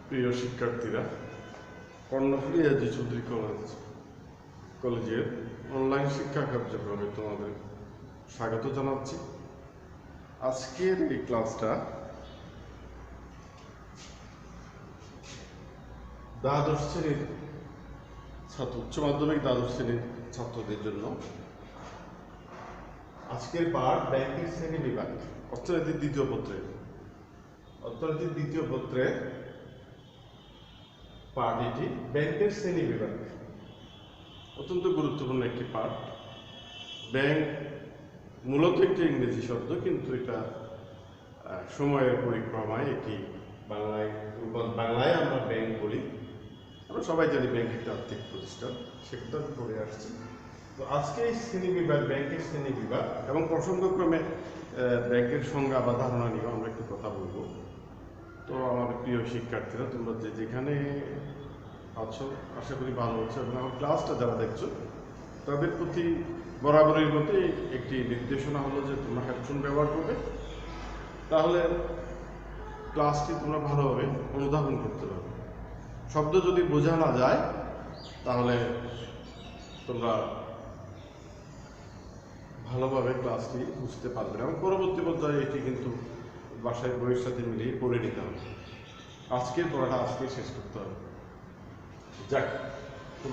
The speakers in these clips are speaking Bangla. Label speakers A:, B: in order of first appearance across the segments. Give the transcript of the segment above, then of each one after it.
A: প্রিয় শিক্ষার্থীরা, কর্ণফুলী আজি চৌধুরী কলেজের অনলাইন শিক্ষা কার্যক্রমে তোমাদের স্বাগত জানাচ্ছি। আজকের এই ক্লাসটা দ্বাদশ শ্রেণীর উচ্চ মাধ্যমিক দ্বাদশ শ্রেণীর ছাত্রদের জন্য। আজকের পাঠ ব্যাংকিং শ্রেণী বিভাগ, অর্থনীতির দ্বিতীয় পত্রের পাঠ। এটি ব্যাংকের শ্রেণী বিভাগ, অত্যন্ত গুরুত্বপূর্ণ একটি পাঠ। ব্যাংক মূলত একটি ইংরেজি শব্দ, কিন্তু এটা সময়ের পরিক্রমায় এটি বাংলায় আমরা ব্যাংক বলি। আমরা সবাই জানি ব্যাংক একটা আর্থিক প্রতিষ্ঠান, সেটা পড়ে আসছি। তো আজকে এই শ্রেণী বিভাগ, ব্যাংকের শ্রেণী বিভাগ এবং প্রসঙ্গক্রমে ব্যাংকের সংজ্ঞা বা ধারণা নিয়ে আমরা একটু কথা বলবো। তো আমার প্রিয় শিক্ষার্থীরা, তোমরা যেখানে আছো আশা করি ভালো হচ্ছে, এবং আমার ক্লাসটা যারা দেখছো তাদের প্রতি বরাবরের মধ্যে একটি নির্দেশনা হলো যে তোমরা হেডফোন ব্যবহার করবে, তাহলে ক্লাসটি তোমরা ভালোভাবে অনুধাবন করতে পারবে। শব্দ যদি বোঝা না যায় তাহলে তোমরা ভালোভাবে ক্লাসটি বুঝতে পারবে না, এবং পরবর্তী পর্যায়ে এটি কিন্তু বাসায় বইয়ের সাথে মিলিয়ে পড়ে নিতে হবে। আজকের পড়াটা আজকেই শেষ করতে হবে। যাক,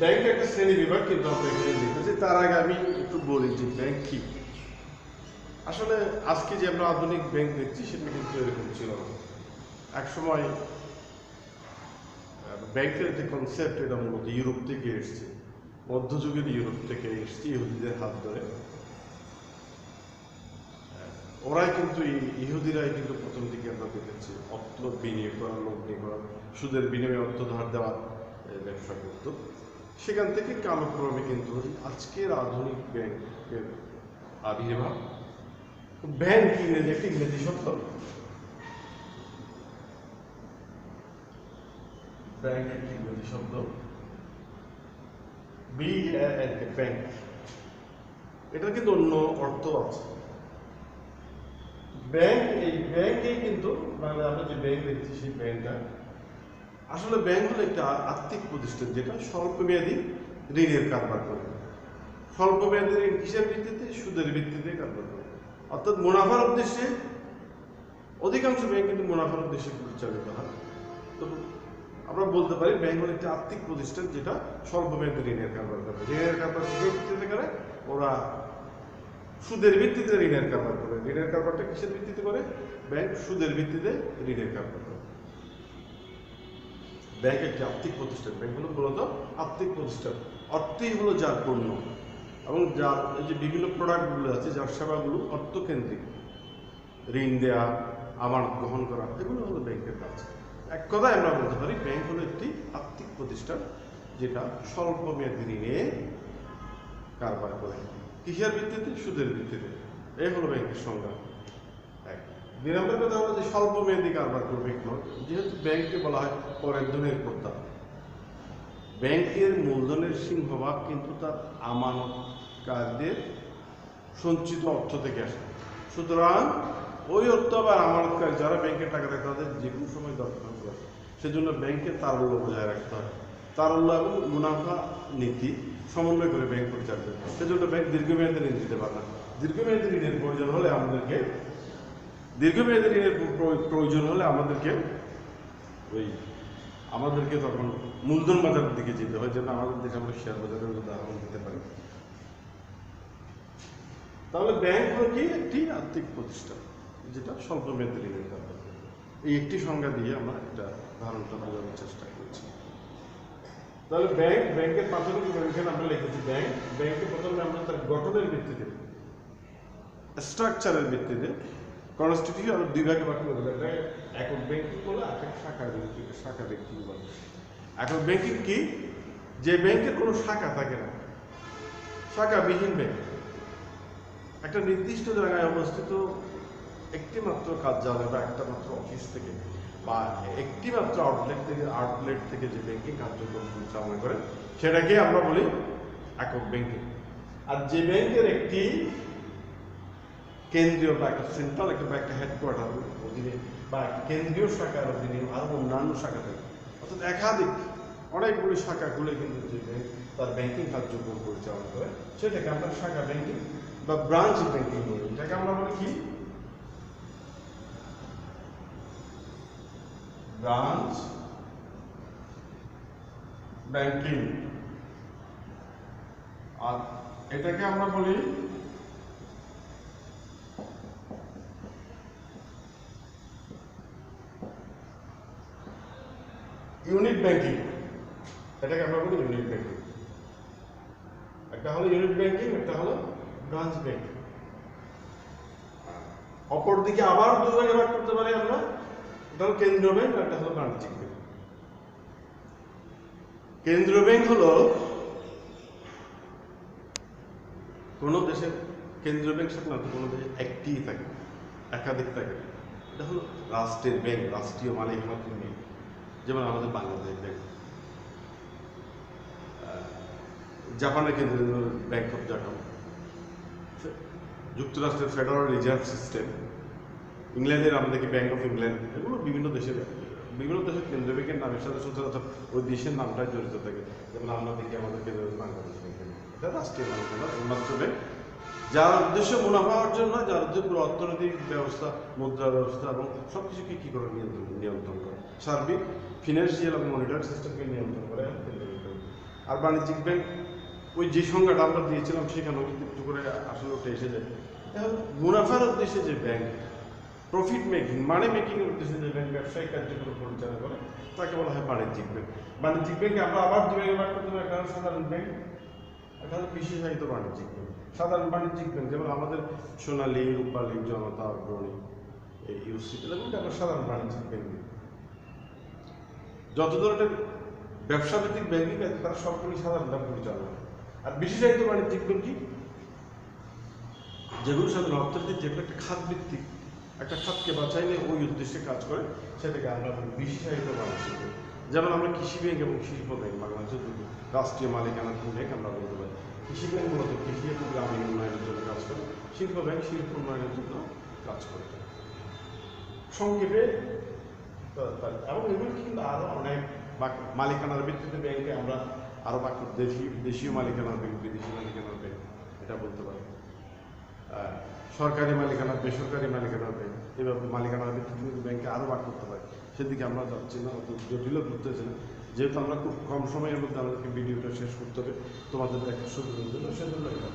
A: ব্যাংক একটা শ্রেণী বিভাগ, কিন্তু আমরা এখানে লিখেছি। তার আগে আমি একটু বলি যে ব্যাংক কি। আসলে আজকে যে আমরা আধুনিক ব্যাংক দেখছি সেটা কিন্তু এরকম ছিল না। একসময় ব্যাংকের যে কনসেপ্ট, এটা মূলত ইউরোপ থেকে এসছে, মধ্যযুগের ইউরোপ থেকে এসছে, ইহুদিদের হাত ধরে। ওরাই কিন্তু ইহুদিরাই কিন্তু প্রথম দিকে আমরা দেখেছি অর্থ বিনিয়োগ করা, লগ্নি করা, সুদের বিনিময়ে অর্থ ধার দেওয়ার ব্যবসা করত। সেখান থেকে কালক্রমে কিন্তু আজকের আধুনিক ব্যাংকের আবির্ভাব। ব্যাংক ইংরেজি একটি ইংরেজি শব্দ। ব্যাংক একটি ইংরেজি শব্দ, ব্যাংক। এটার কিন্তু অন্য অর্থ আছে। ব্যাংক, এই ব্যাংকে কিন্তু মানে আমরা যে ব্যাংক দেখছি সেই ব্যাংকটা আসলে ব্যাংক হলো একটা আর্থিক প্রতিষ্ঠান যেটা স্বল্প মেয়াদী ঋণের কারবার করে। স্বল্প মেয়াদী ঋণ কিসের ভিত্তিতে? সুদের ভিত্তিতে কারবার করে, অর্থাৎ মুনাফার উদ্দেশ্যে। অধিকাংশ ব্যাংক কিন্তু মুনাফার উদ্দেশ্যে পরিচালিত হয়। তো আমরা বলতে পারি ব্যাংক হলো একটা আর্থিক প্রতিষ্ঠান যেটা স্বল্প মেয়াদী ঋণের কারবার করে। ঋণের কারবার কিসের ভিত্তিতে করে? ওরা সুদের ভিত্তিতে ঋণের কারবার করে। ঋণের কারবারটা কিসের ভিত্তিতে করে? ব্যাংক সুদের ভিত্তিতে ঋণের কারবার করে। ব্যাংক একটি আর্থিক প্রতিষ্ঠান। ব্যাংক হলো মূলত আর্থিক প্রতিষ্ঠান। অর্থই হলো যার পণ্য, এবং যার এই যে বিভিন্ন প্রোডাক্টগুলো আছে, যার সেবাগুলো অর্থকেন্দ্রিক, ঋণ দেয়া, আমানত গ্রহণ করা, এগুলো হলো ব্যাংকের কাজ। এক কথায় আমরা বলতে পারি ব্যাংক হলো একটি আর্থিক প্রতিষ্ঠান যেটা স্বল্প মেয়াদী ঋণে কারবার করে। কিসের ভিত্তিতে? সুদের ভিত্তিতে। এই হলো ব্যাংকের সংজ্ঞা। এক। দুই নম্বর কথা হলো যে স্বল্প মেয়াদী কারবার করবে নয়, যেহেতু ব্যাংককে বলা হয় পরের ধনের কর্তা। ব্যাংকের মূলধনের সিংহভাগ কিন্তু তার আমানতকারীদের সঞ্চিত অর্থ থেকে আসে। সুতরাং ওই অর্থ আবার আমানতকারী যারা ব্যাংকের টাকা দেয় তাদের যে কোনো সময় দরকার পড়ে। সেজন্য ব্যাংকের তারল্য বজায় রাখতে হয়। তারল্য এবং মুনাফা নীতি সমন্বয় করে ব্যাংক পরিচালিত। সেজন্য ব্যাংক দীর্ঘমেয়াদী ঋণ দিতে পারে না। দীর্ঘমেয়াদী ঋণের প্রয়োজন হলে আমাদেরকে তখন মূলধন বাজারের দিকে যেতে হয়, যেন আমাদের দেশে আমরা শেয়ার বাজারের উদাহরণ দিতে পারি। তাহলে ব্যাংক হলো কি? একটি আর্থিক প্রতিষ্ঠান যেটা স্বল্প মেয়াদী ঋণের কারবার করে। এই একটি সংজ্ঞা দিয়ে আমরা এটা ধারণটা বোঝানোর চেষ্টা করছি। তাহলে ব্যাংকের প্রাথমিক এখানে আমরা লিখেছি ব্যাংকে প্রথমে আমরা তার গঠনের ভিত্তিতে, স্ট্রাকচারের ভিত্তিতে, কনস্টিটিউশন দুই ভাগে ভাগ করে দেবে। একটা একক ব্যাংকিং বলে, একটা শাখা ব্যাংকিং বলে। একক ব্যাংকিং কি? যে ব্যাংকের কোনো শাখা থাকে না, শাখাবিহীন ব্যাংক। একটা নির্দিষ্ট জায়গায় অবস্থিত একটি মাত্র কার্যালয় বা একটা মাত্র অফিস থেকে বা একটি মাত্র আউটলেট থেকে যে ব্যাংকিং কার্যক্রম পরিচালনা করে সেটাকে আমরা বলি একক ব্যাংকিং। আর যে ব্যাংকের একটি কেন্দ্রীয় বা একটা সেন্ট্রাল একটা হেডকোয়ার্টার অধীনে বা কেন্দ্রীয় শাখার অধীনে আরো অন্যান্য শাখা থাকে, অর্থাৎ একাধিক অনেকগুলি শাখা খুলে কিন্তু যে ব্যাংক তার ব্যাংকিং কার্যক্রম পরিচালনা করে সেটাকে আমরা শাখা ব্যাংকিং বা ব্রাঞ্চ ব্যাংকিং বলি। এটাকে আমরা বলি কি? Branch banking. আর এটাকে আমরা বলি ইউনিট ব্যাংকিং। এটাকে আমরা বলি ইউনিট ব্যাংকিং। একটা হলো ইউনিট ব্যাংকিং, একটা হলো ব্রাঞ্চ ব্যাংকিং। অপরদিকে আবার দুই ভাগে ভাগ করতে পারি আমরা, এটা হলো কেন্দ্রীয় ব্যাংক, একটা হলো বাণিজ্যিক ব্যাংক। কেন্দ্রীয় ব্যাংক হলো কোনো দেশের কেন্দ্রীয় ব্যাংক সাধারণত কোনো দেশে একটি থাকে, একাধিক থাকে। এটা হলো রাষ্ট্রের ব্যাংক, রাষ্ট্রীয় মালিকানাধীন ব্যাংক, যেমন আমাদের বাংলাদেশ ব্যাংক, জাপানের কেন্দ্রীয় ব্যাংক অফ জাপান, যুক্তরাষ্ট্রের ফেডারেল রিজার্ভ সিস্টেম, ইংল্যান্ডের আমাদের ব্যাংক অফ ইংল্যান্ড, এগুলো বিভিন্ন দেশের কেন্দ্রীয় ব্যাংকের নামের সাথে সচরাচর ওই দেশের নামটাই জড়িত থাকে। যেমন আমরা দেখি আমাদের কেন্দ্রীয় বাংলাদেশ ব্যাংক, এটা রাষ্ট্রীয় মালিকানার উন্নত ব্যাংক, যার উদ্দেশ্য মুনাফা অর্জন নয়, যার উদ্দেশ্য পুরো অর্থনৈতিক ব্যবস্থা, মুদ্রা ব্যবস্থা এবং সবকিছুকে কি করে নিয়ন্ত্রণ করে, সার্বিক ফিনান্সিয়াল এবং মনিটারি সিস্টেমকে নিয়ন্ত্রণ করে কেন্দ্রীয় ব্যাংক। আর বাণিজ্যিক ব্যাংক ওই যে সংজ্ঞাটা আমরা দিয়েছিলাম সেখানেও কিন্তু একটু করে আসলে উঠে এসে যায়। মুনাফার উদ্দেশ্যে যে ব্যাংক, প্রফিট মেকিং, মানি মেকিং এর উদ্দেশ্যে যে ব্যাংক ব্যবসায়িক কার্যক্রম পরিচালনা করে তাকে বলা হয় বাণিজ্যিক ব্যাংক। বাণিজ্যিক ব্যাংকে আমরা আবার দুই ভাগে ভাগ করতে পারি, একটা হলো সাধারণ ব্যাংক, একটা হলো বিশেষায়িত বাণিজ্যিক ব্যাংক। সাধারণ বাণিজ্যিক ব্যাংক যেমন আমাদের সোনালী, রূপালী, জনতা, অগ্রণী, এই ইউসি, এগুলোকে আমরা সাধারণ বাণিজ্যিক ব্যাংক। যত ধরনের ব্যবসা ভিত্তিক ব্যাংকিং আছে তারা সবগুলি সাধারণ ব্যাংক পরিচালনা করে। আর বিশেষায়িত বাণিজ্যিক ব্যাংক কি? যেগুলো সাধারণ অর্থনীতির যেগুলো একটা খাত ভিত্তিক, একটা খাতকে বাঁচাইলে ওই উদ্দেশ্যে কাজ করে, সেটাকে আমরা বিশেষায়িত বাণিজ্যিক ব্যাংক। যেমন আমরা কৃষি ব্যাংক এবং শিল্প ব্যাংক, বাংলাদেশের রাষ্ট্রীয় মালিকানাধীন ব্যাংক আমরা বলতে পারি। কৃষি ব্যাংক মূলত কৃষি এবং গ্রামীণ উন্নয়নের জন্য কাজ করে, শিল্প ব্যাংক শিল্প উন্নয়নের জন্য কাজ করে সংক্ষেপে। এবং এগুলো কিন্তু আরও অনেক মালিকানার ভিত্তিতে ব্যাংকে আমরা আরও বাকি দেশীয় মালিকানার ব্যাংক, বিদেশি মালিকানার ব্যাংক এটা বলতে পারি, সরকারি মালিকানার, বেসরকারি মালিকানার ব্যাংক, এভাবে মালিকানার ভিত্তিতে ব্যাংকে আরও ভাগ করতে পারি। সেদিকে আমরা যাচ্ছি না, অত জটিল করতেছি না, যেহেতু আমরা খুব কম সময়ের মধ্যে আমাদেরকে ভিডিওটা শেষ করতে হবে তোমাদের দেখার সুবিধার জন্য, সেজন্য এটা।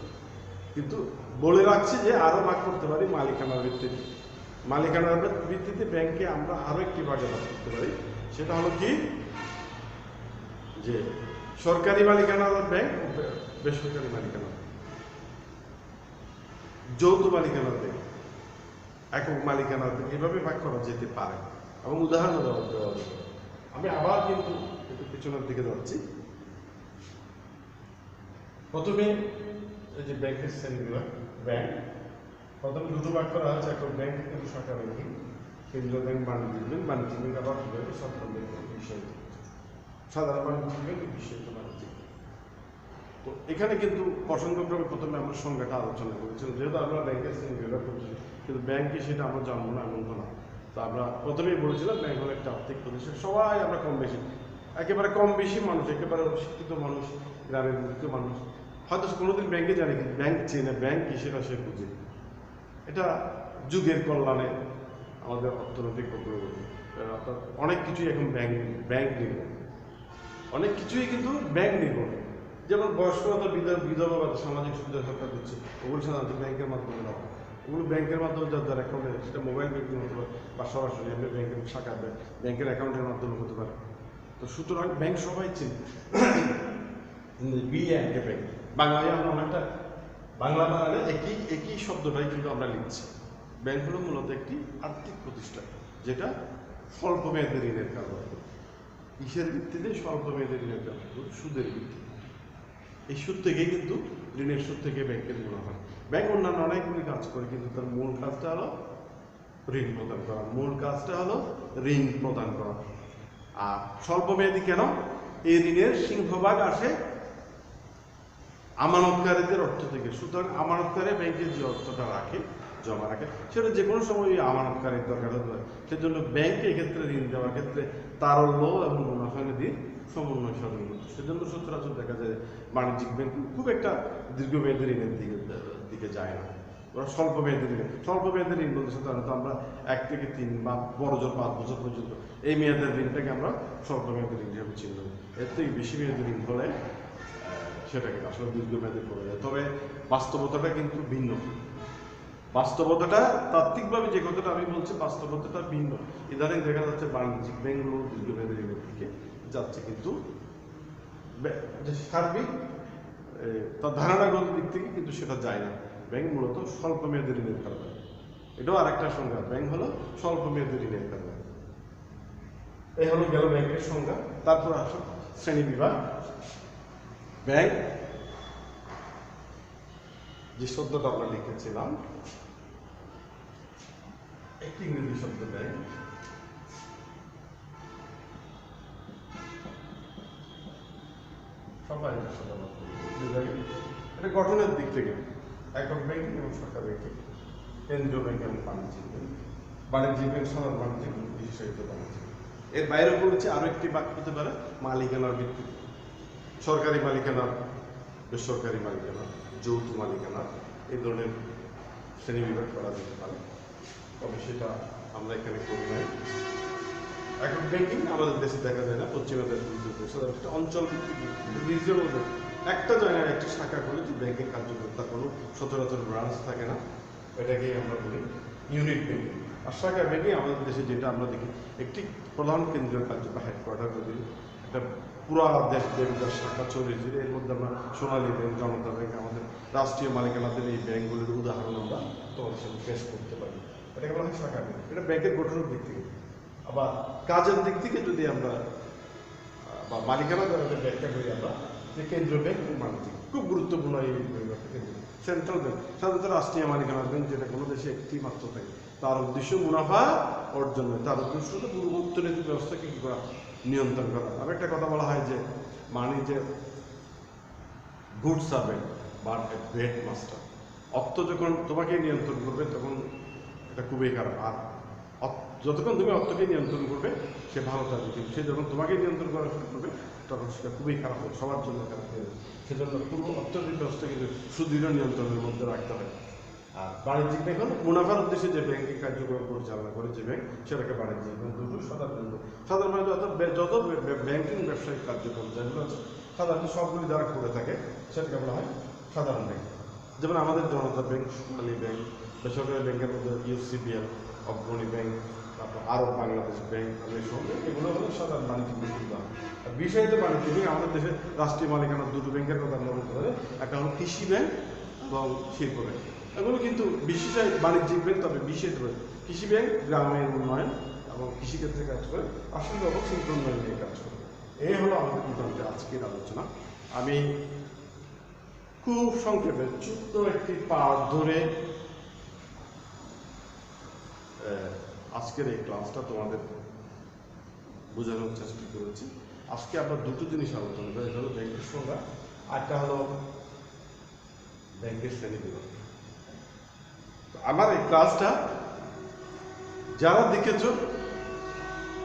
A: কিন্তু বলে রাখছি যে আরও ভাগ করতে পারি মালিকানার ভিত্তিতে। মালিকানার ভিত্তিতে ব্যাংকে আমরা আরও একটি ভাগে ভাগ করতে পারি, সেটা হলো কি? যে সরকারি মালিকানার ব্যাংক, বেসরকারি মালিকানার, যৌথ মালিকানার ব্যাংক, একক মালিকানার ব্যাংক, এভাবে ভাগ করা যেতে পারে এবং উদাহরণ দেওয়া যাবে। আমি আবার কিন্তু একটু পিছনের দিকে যাচ্ছি। প্রথমে এই যে ব্যাংকের শ্রেণীগুলো, ব্যাংক প্রথমে দুটো ভাগ করা হয়েছে, একক ব্যাংক কিন্তু শাখা ব্যাংকিং, কেন্দ্রীয় ব্যাংক, বাণিজ্যিক ব্যাংক। বাণিজ্যিক ব্যাংক আবার কীভাবে সাধারণ ব্যাংক বিষয়, সাধারণ বাণিজ্যিক ব্যাংক বিষয়িত বাণিজ্যিক। তো এখানে কিন্তু প্রসঙ্গক্রমে প্রথমে আমরা সংজ্ঞাটা আলোচনা করেছিলাম, যেহেতু আমরা ব্যাংকের শ্রেণীগুলো করছি, কিন্তু ব্যাংকে সেটা আমরা জানবো না এমন তো না। তো আমরা প্রথমেই বলেছিলাম ব্যাংক হলো একটা আর্থিক প্রতিষ্ঠান। সবাই আমরা কম বেশি, একেবারে কম বেশি মানুষ, একেবারে অশিক্ষিত মানুষ, গ্রামের মুক্ত মানুষ হয়তো কোনোদিন ব্যাংকে জানে, কিন্তু ব্যাংক চেনে, ব্যাংক কি সেটা সে বুঝে। এটা যুগের কল্যাণে আমাদের অর্থনৈতিক অগ্রগতি, অর্থাৎ অনেক কিছুই এখন ব্যাংক নির্ভর, অনেক কিছুই কিন্তু ব্যাংক নির্ভর। যেমন বয়স্ক ভাতা, বিধবা ভাতা, সামাজিক সুবিধা সরকার দিচ্ছে, ওগুলো সাধারণত ব্যাংকের মাধ্যমে দেওয়া। ওগুলো ব্যাংকের মাধ্যমে যার অ্যাকাউন্টে, সেটা মোবাইল ব্যাংকিং হতে পারে বা সরাসরি আপনি ব্যাংকের শাখা ব্যাংকের অ্যাকাউন্টের মাধ্যমে হতে পারে। তো সুতরাং ব্যাংক সবাই চিনি। ব্যাংক বাংলায় আমরা অনেকটা বাংলা বানালে একই শব্দটাই কিন্তু আমরা লিখছি। ব্যাংক হলো মূলত একটি আর্থিক প্রতিষ্ঠান যেটা স্বল্প মেয়াদী ঋণের কারবার করে। কিসের ভিত্তিতে? স্বল্প মেয়াদী ঋণের কারবার করে, সুদের ভিত্তিতে। এই সুদ থেকেই কিন্তু, ঋণের সুদ থেকে ব্যাংকের মুনাফা। ব্যাংক অন্যান্য অনেকগুলি কাজ করে, কিন্তু তার মূল কাজটা হলো ঋণ প্রদান করা। মূল কাজটা হলো ঋণ প্রদান করা। আর স্বল্প মেয়াদী কেন? এই ঋণের সিংহভাগ আসে আমানতকারীদের অর্থ থেকে। সুতরাং আমানতকারী ব্যাংকে যে অর্থটা রাখে, জমা রাখে, সেটা যে কোনো সময় আমানতকারীর দরকার হতে পারে। সেজন্য ব্যাংকে এক্ষেত্রে ঋণ দেওয়ার ক্ষেত্রে তারল্য এবং মুনাফা নিধির সমন্বয় সাধন করতে। সেজন্য সচরাচর দেখা যায় বাণিজ্যিক ব্যাংক খুব একটা দীর্ঘমেয়াদী ঋণের দিকে যায় না। ওরা স্বল্প মেয়াদী ঋণ বলতে সাধারণত আমরা 1 থেকে 3 বা বড় জোর 5 বছর পর্যন্ত এই মেয়াদের ঋণটাকে আমরা স্বল্প মেয়াদী ঋণ হিসেবে চিহ্ন করি। এর থেকে বেশি মেয়াদী ঋণ হলে সেটাকে আসলে দীর্ঘমেয়াদী করা যায়। তবে বাস্তবতাটা কিন্তু ভিন্ন। বাস্তবতাটা তাত্ত্বিকভাবে যে কথাটা আমি বলছি, বাস্তবতাটা ভিন্ন। ইদানিং দেখা যাচ্ছে বাণিজ্যিক ব্যাংকগুলো দীর্ঘমেয়াদী ঋণের দিকে যাচ্ছে, কিন্তু যে সার্বিক তার ধারণাগত দিক থেকে কিন্তু সেটা যায় না। ব্যাংক মূলত স্বল্প মেয়াদী ঋণের কারবার। এটাও আরেকটা সংজ্ঞা, ব্যাংক হলো স্বল্প মেয়াদী ঋণের কারবার। এই হলো গেল ব্যাংকের সংজ্ঞা। তারপর আসো শ্রেণী বিভাগ। ব্যাংক যে শব্দটা আমরা লিখেছিলাম, একটি ইংরেজি শব্দ ব্যাংক। সবাই এটা গঠনের দিক থেকে একক ব্যাংকিং এবং শাখা ব্যাংকিং, কেন্দ্রীয় ব্যাংক এবং বাণিজ্যিক ব্যাংক। বাণিজ্যিক ব্যাংক সাধারণ বাণিজ্যিক, বিশেষায়িত বাণিজ্যিক। এর বাইরে বলেছে আরো একটি ভাগ হতে পারে মালিকানার ভিত্তিতে, সরকারি মালিকানা, বেসরকারি মালিকানা, যৌথ মালিকানা, এই ধরনের শ্রেণী বিভাগ করা যেতে পারে। তবে সেটা আমরা এখানে করি নাই। একক ব্যাংকিং আমাদের দেশে দেখা যায় না, পশ্চিমা দেশগুলোতে সাধারণত অঞ্চল ভিত্তিক রিজিয়নাল ব্যাংক। একটা জায়গায় একটা শাখা করে যে ব্যাংকিং কার্যক্রম, তার কোনো সচরাচর ব্রাঞ্চ থাকে না, এটাকেই আমরা বলি ইউনিট ব্যাংকিং। আর শাখা ব্যাংকিং আমাদের দেশে যেটা আমরা দেখি, একটি প্রধান কেন্দ্রীয় কার্যক্রম হেডকোয়ার্টার যদি একটা পুরা দেশ দেবতার শাখা চলেছে। এর মধ্যে আমরা সোনালী ব্যাংক, জনতা ব্যাংক, আমাদের রাষ্ট্রীয় মালিকানাদের এই ব্যাংকগুলির উদাহরণ আমরা তোমাদের সাথে পেশ করতে পারি। এটাকে বলা হয় শাখা ব্যাংক। এটা ব্যাংকের গঠনের দিক থেকে। আবার কাজের দিক থেকে যদি আমরা বা মালিকানা দ্বারা ব্যাখ্যা করি আমরা, যে কেন্দ্রীয় ব্যাংক এবং বাণিজ্যিক, খুব গুরুত্বপূর্ণ এই সেন্ট্রাল ব্যাংক। সাধারণত রাষ্ট্রীয় মালিকানার ব্যাংক, যেটা কোনো দেশে একটি মাত্র থাকে, তার উদ্দেশ্য মুনাফা অর্জন নয়, তার উদ্দেশ্য হলো পুরো অর্থনৈতিক ব্যবস্থাকে কী করা, নিয়ন্ত্রণ করা। আর একটা কথা বলা হয় যে যে গুড সার্ভেন্ট বা গ্রেট মাস্টার। অর্থ যখন তোমাকে নিয়ন্ত্রণ করবে তখন এটা খুবই খারাপ। আর যতক্ষণ তুমি অর্থকে নিয়ন্ত্রণ করবে সে ভালো থাকবে, কিন্তু সে যখন তোমাকে নিয়ন্ত্রণ করা শুরু করবে তখন সেটা খুবই খারাপ হবে, সবার জন্য খারাপ হয়ে যাবে। সেজন্য পুরো অর্থনৈতিক ব্যবস্থাকে সুদৃঢ় নিয়ন্ত্রণের মধ্যে রাখতে হয়। আর বাণিজ্যিক ব্যাংক হলো মুনাফার উদ্দেশ্যে যে ব্যাংকিং কার্যক্রম পরিচালনা করে যে ব্যাংক, সেটাকে বাণিজ্যিক ব্যাংক। দুটো সাধারণত যত ব্যাংকিং ব্যবসায়িক কার্যক্রম যেগুলো আছে সাধারণত সবগুলি যারা করে থাকে সেটাকে বলা হয় সাধারণ ব্যাংক। যেমন আমাদের জনতা ব্যাংক, সোনালী ব্যাংক, বেসরকারি ব্যাংকের মধ্যে ইউসিবিএল, অগ্রণী ব্যাংক, তারপর আরব বাংলাদেশ ব্যাংক, এগুলো হলো সাধারণ বাণিজ্যিক ব্যাংক। আর বিষয়তে বাণিজ্যিক ব্যাংক আমাদের দেশে রাষ্ট্রীয় মালিকানার দুটো ব্যাংকের কথা আমরা বলতে পারি, একটা হলো কৃষি ব্যাংক এবং শিল্প ব্যাংক। এগুলো কিন্তু বিশেষায় বাণিজ্যিক ব্যাংক, তবে বিশেষ ব্যাংক। কৃষি ব্যাংক গ্রামের উন্নয়ন এবং কৃষিক্ষেত্রে কাজ করে, আসলে এবং শিল্প উন্নয়ন নিয়ে কাজ করে। এই হলো আমাদের মোটামুটি আজকের আলোচনা। আমি খুব সংক্ষেপে ছোট্ট একটি পাঠ ধরে আজকের এই ক্লাসটা তোমাদের বোঝানোর চেষ্টা করেছি। আজকে আমরা দুটো জিনিস আলোচনা করি, এটা হলো ব্যাংকের সংজ্ঞা, আরটা হলো ব্যাংকের শ্রেণী বিভাগ। আমার এই ক্লাসটা যারা দেখেছ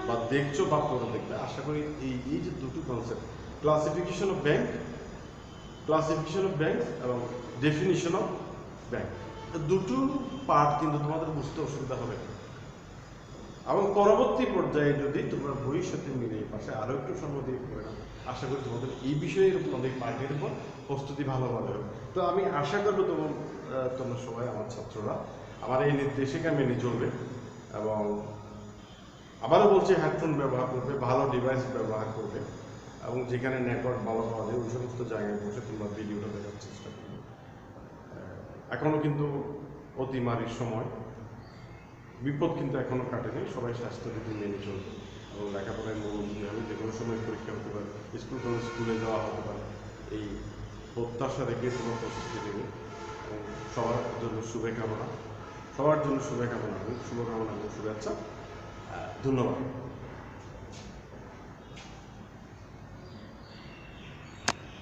A: বা দেখছো বা পরে দেখবে, আশা করি এই যে দুটো কনসেপ্ট, ক্লাসিফিকেশন অফ ব্যাংক এবং ডেফিনিশন অফ ব্যাংক, দুটো পার্ট কিন্তু তোমাদের বুঝতে অসুবিধা হবে। এবং পরবর্তী পর্যায়ে যদি তোমরা বইয়ের সাথে মিলে পাশে আরও একটু সময় দিয়ে পড়ে না, আশা করি তোমাদের এই বিষয়ের উপর অনেক পার্টের উপর প্রস্তুতি ভালোভাবে হবে। তো আমি আশা করবো তোমরা সবাই, আমার ছাত্ররা, আমার এই নির্দেশিকা মেনে চলবে এবং আবারও বলছি হেডফোন ব্যবহার করবে, ভালো ডিভাইস ব্যবহার করবে এবং যেখানে নেটওয়ার্ক ভালো পাওয়া যায় ওই সমস্ত জায়গায় বসে তোমরা ভিডিওটা দেখার চেষ্টা করবে। এখনও কিন্তু অতিমারির সময়, বিপদ কিন্তু এখনও কাটেনি। সবাই স্বাস্থ্যবিধি মেনে চলবে এবং লেখাপড়ায় মনোযোগী হবে। যে কোনো সময় পরীক্ষা হতে পারে, স্কুলে যাওয়া হতে পারে, এই প্রত্যাশা রেখে তোমার প্রস্তুতি নেবে এবং সবার জন্য শুভকামনা এবং শুভেচ্ছা। ধন্যবাদ।